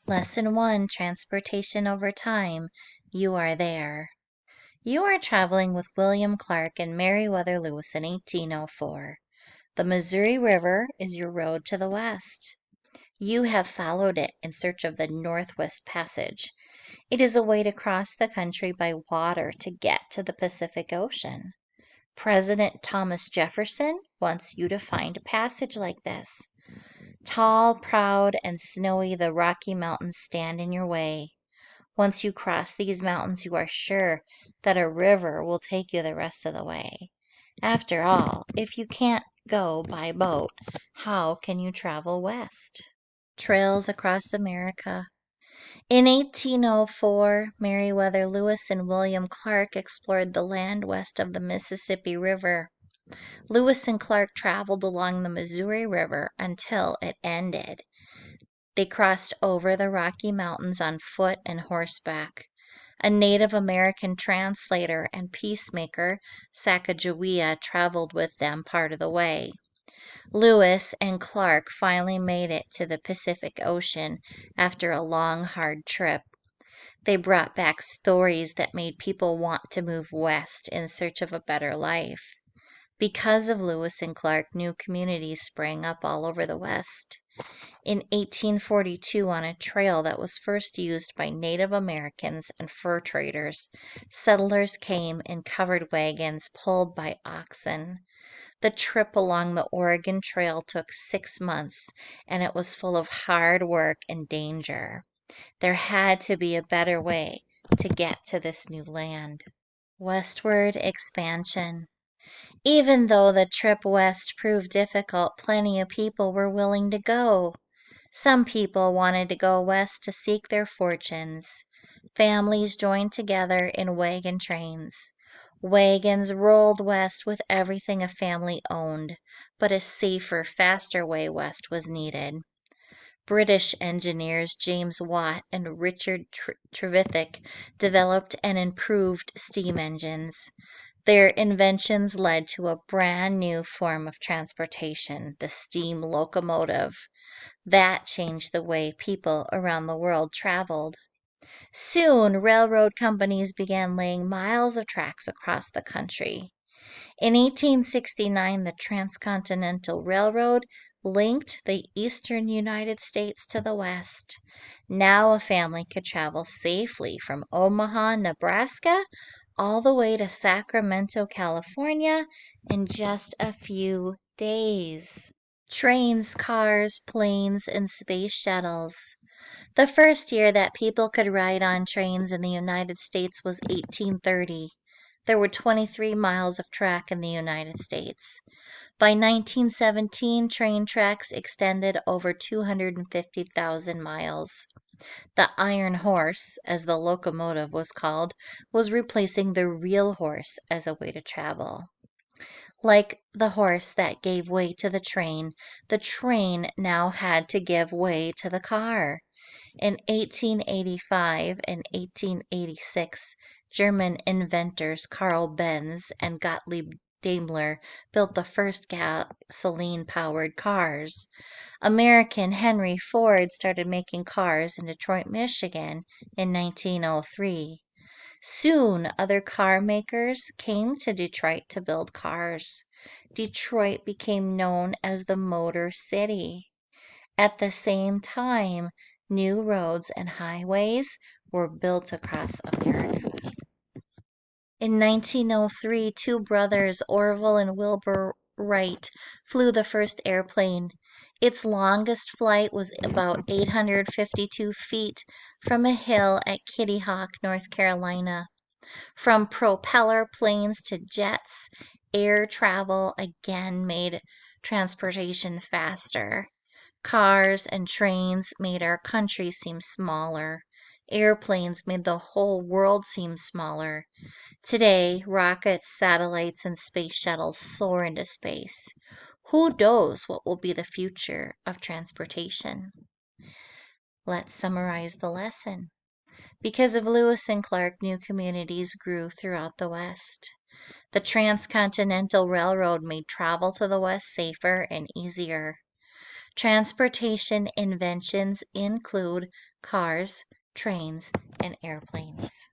Lesson 1, Transportation Over Time. You are there. You are traveling with William Clark and Meriwether Lewis in 1804. The Missouri River is your road to the west. You have followed it in search of the Northwest Passage. It is a way to cross the country by water to get to the Pacific Ocean. President Thomas Jefferson wants you to find a passage like this. Tall, proud, and snowy, the Rocky Mountains stand in your way. Once you cross these mountains, you are sure that a river will take you the rest of the way. After all, if you can't go by boat, how can you travel west? Trails across America. In 1804, Meriwether Lewis and William Clark explored the land west of the Mississippi River. Lewis and Clark traveled along the Missouri River until it ended. They crossed over the Rocky Mountains on foot and horseback. A Native American translator and peacemaker, Sacagawea, traveled with them part of the way. Lewis and Clark finally made it to the Pacific Ocean after a long, hard trip. They brought back stories that made people want to move west in search of a better life. Because of Lewis and Clark, new communities sprang up all over the West. In 1842, on a trail that was first used by Native Americans and fur traders, settlers came in covered wagons pulled by oxen. The trip along the Oregon Trail took 6 months, and it was full of hard work and danger. There had to be a better way to get to this new land. Westward Expansion. Even though the trip west proved difficult, plenty of people were willing to go. Some people wanted to go west to seek their fortunes. Families joined together in wagon trains. Wagons rolled west with everything a family owned, but a safer, faster way west was needed. British engineers James Watt and Richard Trevithick developed and improved steam engines. Their inventions led to a brand new form of transportation, the steam locomotive. That changed the way people around the world traveled. Soon, railroad companies began laying miles of tracks across the country. In 1869, the Transcontinental Railroad linked the eastern United States to the west. Now a family could travel safely from Omaha, Nebraska, all the way to Sacramento, California in just a few days. Trains, cars, planes, and space shuttles. The first year that people could ride on trains in the United States was 1830. There were 23 miles of track in the United States. By 1917, train tracks extended over 250,000 miles. The iron horse, as the locomotive was called, was replacing the real horse as a way to travel. Like the horse that gave way to the train now had to give way to the car. In 1885 and 1886, German inventors Carl Benz and Gottlieb Daimler built the first gasoline-powered cars. American Henry Ford started making cars in Detroit, Michigan in 1903. Soon, other car makers came to Detroit to build cars. Detroit became known as the Motor City. At the same time, new roads and highways were built across America. In 1903, two brothers, Orville and Wilbur Wright, flew the first airplane. Its longest flight was about 852 feet from a hill at Kitty Hawk, North Carolina. From propeller planes to jets, air travel again made transportation faster. Cars and trains made our country seem smaller. Airplanes made the whole world seem smaller. Today, rockets, satellites, and space shuttles soar into space. Who knows what will be the future of transportation? Let's summarize the lesson. Because of Lewis and Clark, new communities grew throughout the West. The Transcontinental Railroad made travel to the West safer and easier. Transportation inventions include cars, trains, and airplanes.